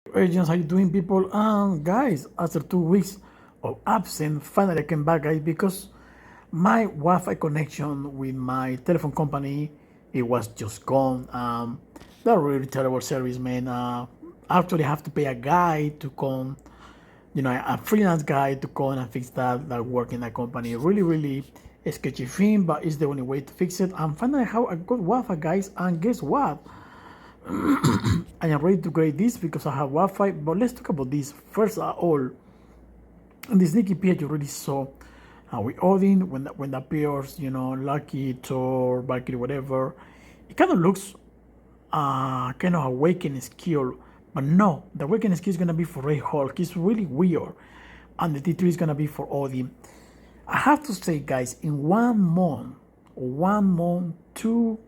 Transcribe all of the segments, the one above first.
Agents, how you doing, people? Guys, after 2 weeks of absence, finally I came back, guys, because my Wi-Fi connection with my telephone company it was just gone. They're really terrible service, man. I actually have to pay a guy to come, a freelance guy to come and fix that work in that company. Really, really a sketchy thing, but it's the only way to fix it. And finally, I have a good Wi-Fi, guys. And guess what? I am ready to grade this because I have Wi-Fi. But let's talk about this first of all. In the sneaky peek you already saw with Odin when that appears, Lucky, Thor, Valkyrie, whatever. It kind of looks kind of awakening skill, but no, the awakening skill is gonna be for Ray Hulk. It's really weird, and the T3 is gonna be for Odin. I have to say, guys, in 1 month, two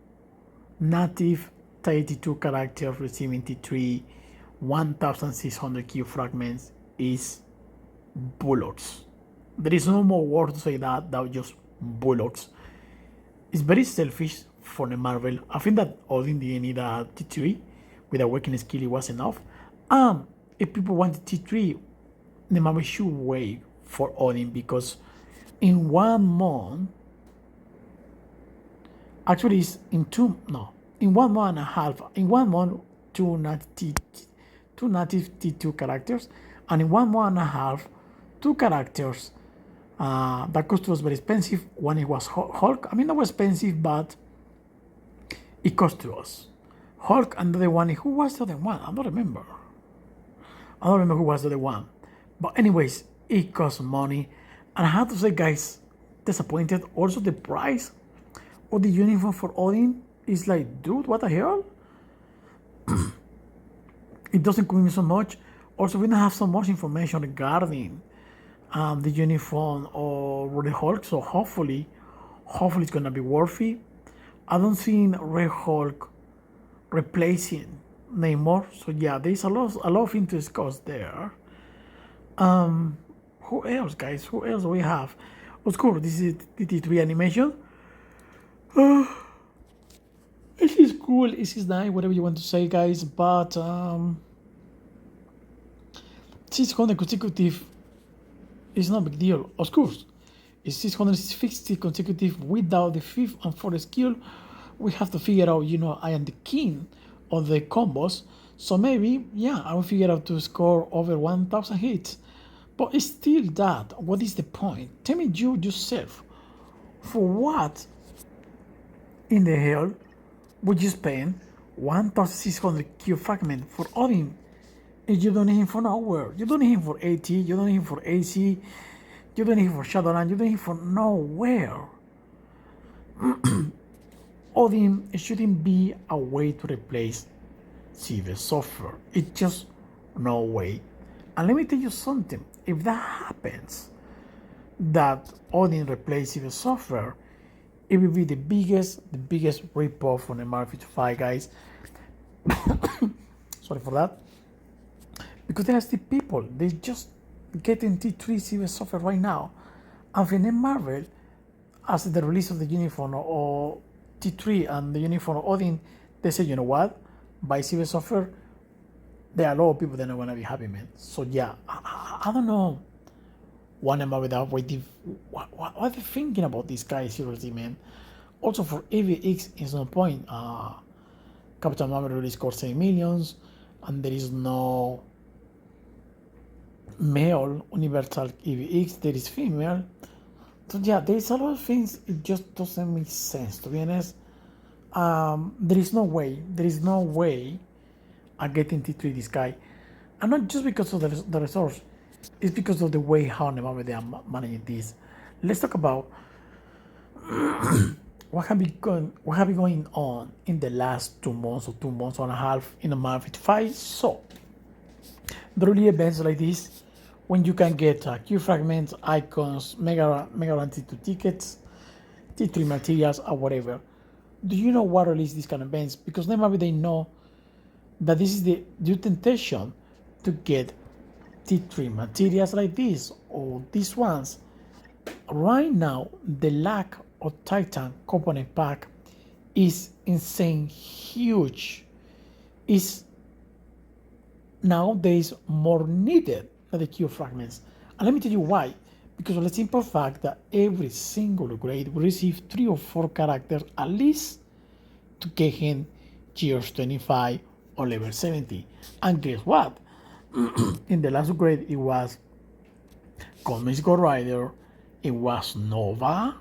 native 32 characters receiving T3, 1,600 Q fragments is bullocks. There is no more word to say that was just bullocks. It's very selfish for the Marvel. I think that Odin didn't need a T3 with a working skill, it was enough. If people want T3, the Marvel should wait for Odin because in 1 month, actually, it's in two, no, in 1 month and a half, in 1 month, two native T2 characters, and in 1 month and a half, two characters that cost was very expensive. One it was Hulk. I mean, that was expensive, but it cost to us. Hulk and the other one, who was the other one? I don't remember. I don't remember who was the other one. But anyways, it cost money. And I have to say, guys, disappointed. Also, the price of the uniform for Odin is like, dude, what the hell? It doesn't cost me so much. Also, we don't have so much information regarding the uniform or the Hulk, so hopefully it's gonna be worthy. I don't see Red Hulk replacing Namor, so yeah, there's a lot of things to discuss there. Who else, guys? Who else do we have? Of course, this is the T3 animation. It is cool, it is nice, whatever you want to say, guys, but 600 consecutive is not a big deal. Of course, it's 650 consecutive without the fifth and fourth skill. We have to figure out, I am the king of the combos. So maybe, yeah, I will figure out to score over 1,000 hits. But it's still that. What is the point? Tell me you yourself. For what in the hell would you spend 1,600 Q fragment for Odin if you don't need him for nowhere? You don't need him for AT, you don't need him for AC, you don't need him for Shadowland, you don't need him for nowhere. Odin shouldn't be a way to replace CV software. It's just no way. And let me tell you something. If that happens, that Odin replaces CV software, it will be the biggest ripoff from the Marvel 5, guys. Sorry for that. Because there are still people, they just getting T3 CV software right now. And from Marvel, as the release of the uniform or T3 and the uniform of Odin, they say, you know what? By CV software, there are a lot of people that are not gonna be happy, man. So yeah, I don't know what am I without waiting. What are they thinking about this guy, seriously, man? Also for AVX, is no point. Captain Marvel already scored 7 millions, and there is no male universal EVX, there is female. So yeah, there is a lot of things, it just doesn't make sense, to be honest. There is no way I get into this guy. And not just because of the resource, it's because of the way how they are managing this. Let's talk about what have been going on in the last 2 months or 2 months and a half in the Marvel 5. So the really events like this, when you can get Q fragments, icons, Mega T2 tickets, T3 materials, or whatever. Do you know what release these kind of events? Because then maybe they know that this is the due temptation to get T3 materials like this or these ones. Right now, the lack of Titan component pack is insane, huge. Is nowadays more needed than the Q fragments. And let me tell you why. Because of the simple fact that every single grade will receive 3 or 4 characters at least to get in Gears 25 or level 70. And guess what? In the last grade, it was Comics Go Rider, it was Nova,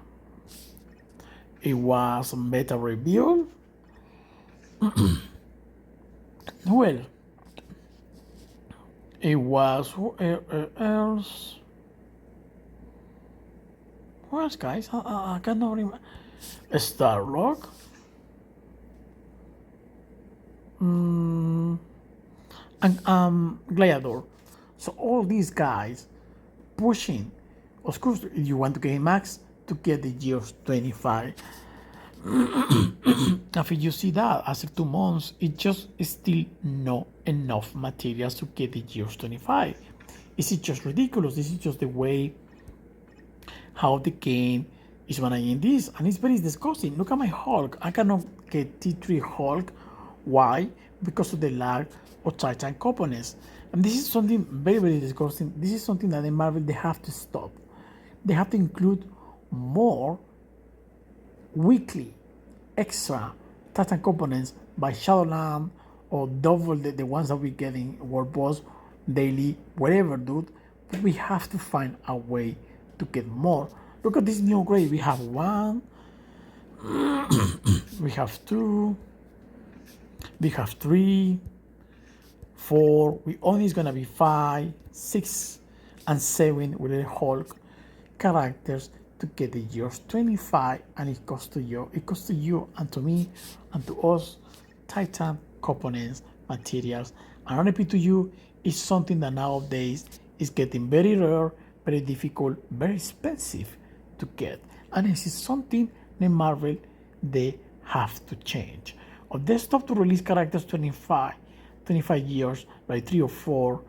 it was Meta Reveal. Well, it was who else? Who else, guys? I cannot remember. Starlock. And Gladiator. So all these guys pushing. Of course, if you want to get max to get the Gears 25. After you see that, after 2 months, it just is still not enough materials to get the Gears 25. Is it just ridiculous? This is just the way how the game is managing this, and it's very disgusting. Look at my Hulk. I cannot get T3 Hulk. Why? Because of the lack of Titan components. And this is something very, very disgusting. This is something that in Marvel they have to stop. They have to include more weekly extra Titan components by Shadowland, or double the ones that we get in World Boss, daily, whatever, dude. But we have to find a way to get more. Look at this new grade. We have 1, we have 2, we have 3, 4. We only is gonna be 5, 6, and 7 with the Hulk characters to get the Gears 25, and it costs to you and to me and to us Titan components, materials. And I repeat to you, it's something that nowadays is getting very rare, very difficult, very expensive to get. And this is something that Marvel they have to change. Or they stop to release characters 25 years, like 3 or 4,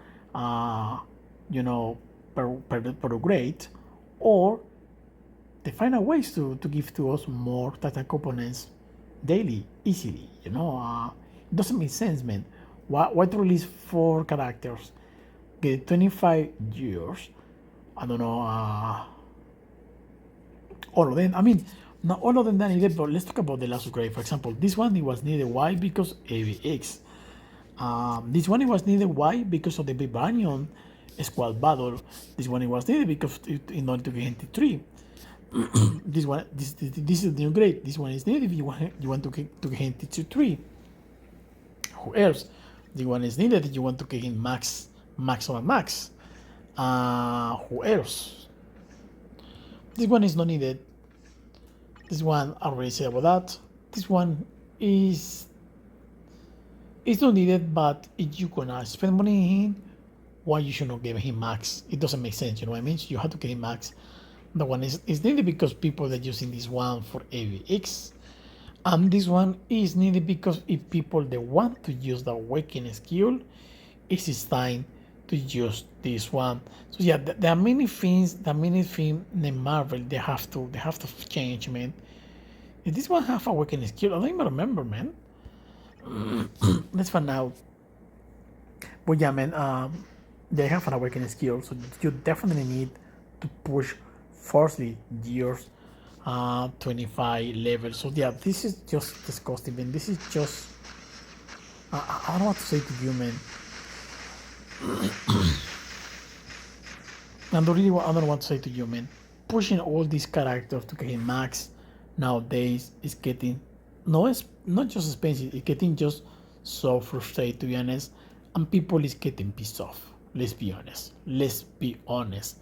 per grade, or they find a ways to give to us more Titan components daily, easily. It doesn't make sense, man. Why to release 4 characters, get 25 years? I don't know. All of them. I mean, not all of them that needed, but let's talk about the last grade. For example, this one it was needed. Why? Because AVX. This one it was needed. Why? Because of the Vibranium squad battle. This one it was needed because in order to get into 3. This is the new grade. This one is needed if you want to get into 3. Who else? This one is needed if you want to get in max or max. Who else? This one is not needed. This one I already said about that. This one is not needed, but if you're gonna spend money in, why you should not give him max? It doesn't make sense, you know what I mean? So you have to get him max. The one is needed because people are using this one for AVX. And this one is needed because if people they want to use the awakening skill, it's time to use this one. So yeah, there are many things in Marvel they have to change, man. If this one have awakening skill, I don't even remember, man. Let's find out. But yeah, man, they have an awakening skill, so you definitely need to push firstly Gears 25 level. So yeah, this is just disgusting, man. This is just I don't know what to say to you, man. I don't know what to say to you, man. Pushing all these characters to get max nowadays is getting it's not just expensive, it's getting just so frustrated, to be honest, and people is getting pissed off. Let's be honest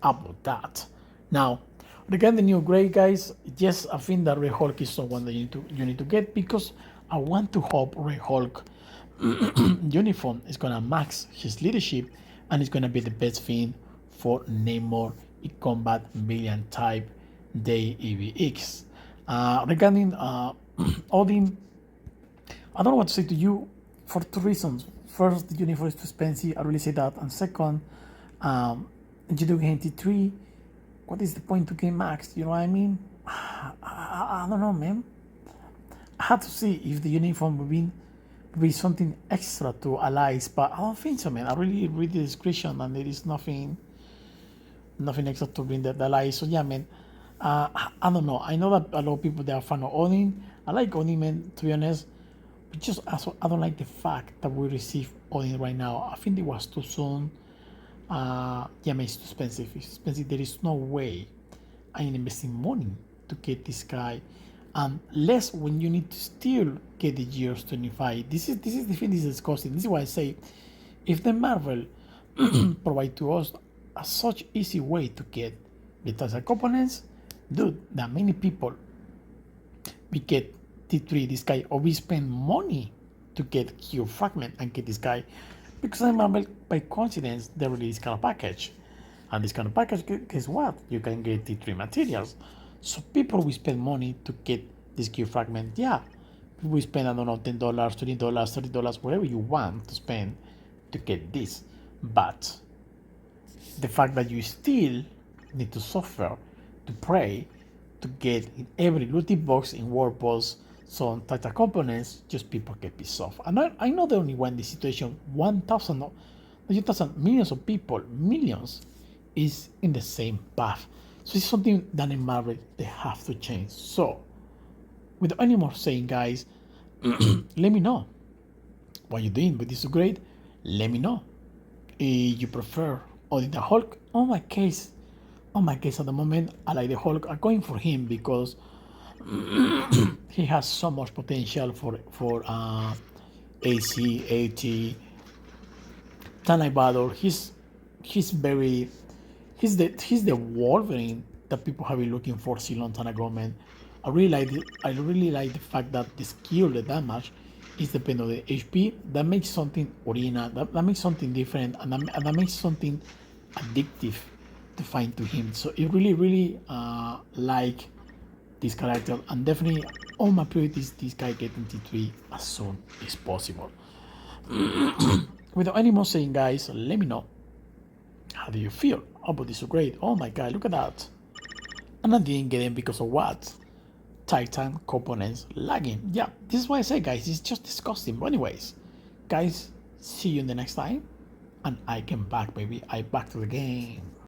about that. Now, regarding the new grade, guys, yes, I think that Red Hulk is someone that you need to get, because I want to hope Red Hulk uniform is gonna max his leadership, and it's gonna be the best thing for Namor in combat villain type day EVX. Regarding Odin, I don't know what to say to you for 2 reasons. First, the uniform is too expensive. I really say that. And second, you do get 3. What is the point to get max? You know what I mean? I don't know, man. I had to see if the uniform will be be something extra to allies, but I don't think so, man. I really read the description and there is nothing extra to bring the allies. So yeah, man. I don't know. I know that a lot of people they are fan of Odin. I like Odin, man. To be honest, but just also I don't like the fact that we receive Odin right now. I think it was too soon. Yeah, man, it's too expensive. It's expensive. There is no way I am investing money to get this guy, and less when you need to still get the years 25. This is the thing. This is disgusting. This is why I say, if the Marvel provide to us a such easy way to get the Tesla components, dude, that many people we get T3 this guy, or we spend money to get Q fragment and get this guy, because I Marvel by coincidence they release this kind of package, and this kind of package, guess what? You can get T3 materials. So people will spend money to get this Q fragment. Yeah, we spend, I don't know, $10, $20, $30, whatever you want to spend to get this. But the fact that you still need to suffer to pray to get in every looting box in WordPress some Tata components, just people get pissed off. And I know the only one in this situation, 1,000, millions of people, millions, is in the same path. So it's something that in Marvel they have to change. So, without any more saying, guys, let me know what you're doing with this upgrade. Let me know. You prefer Odin the Hulk? On my case, at the moment, I like the Hulk. I'm going for him because he has so much potential for AC, AT, Tanai Battle. He's the Wolverine that people have been looking for so long time ago, man. I really like the fact that the skill, the damage, is dependent on the HP. That makes something original. That makes something different, and that makes something addictive to find to him. So it really like this character, and definitely all my priorities this guy getting T3 as soon as possible. Without any more saying, guys, let me know how do you feel about this upgrade. Oh my god, look at that. And I didn't get in because of what? Titan components lagging. Yeah, this is why I say, guys, it's just disgusting. But anyways, guys, see you in the next time, and I came back, baby. I back to the game.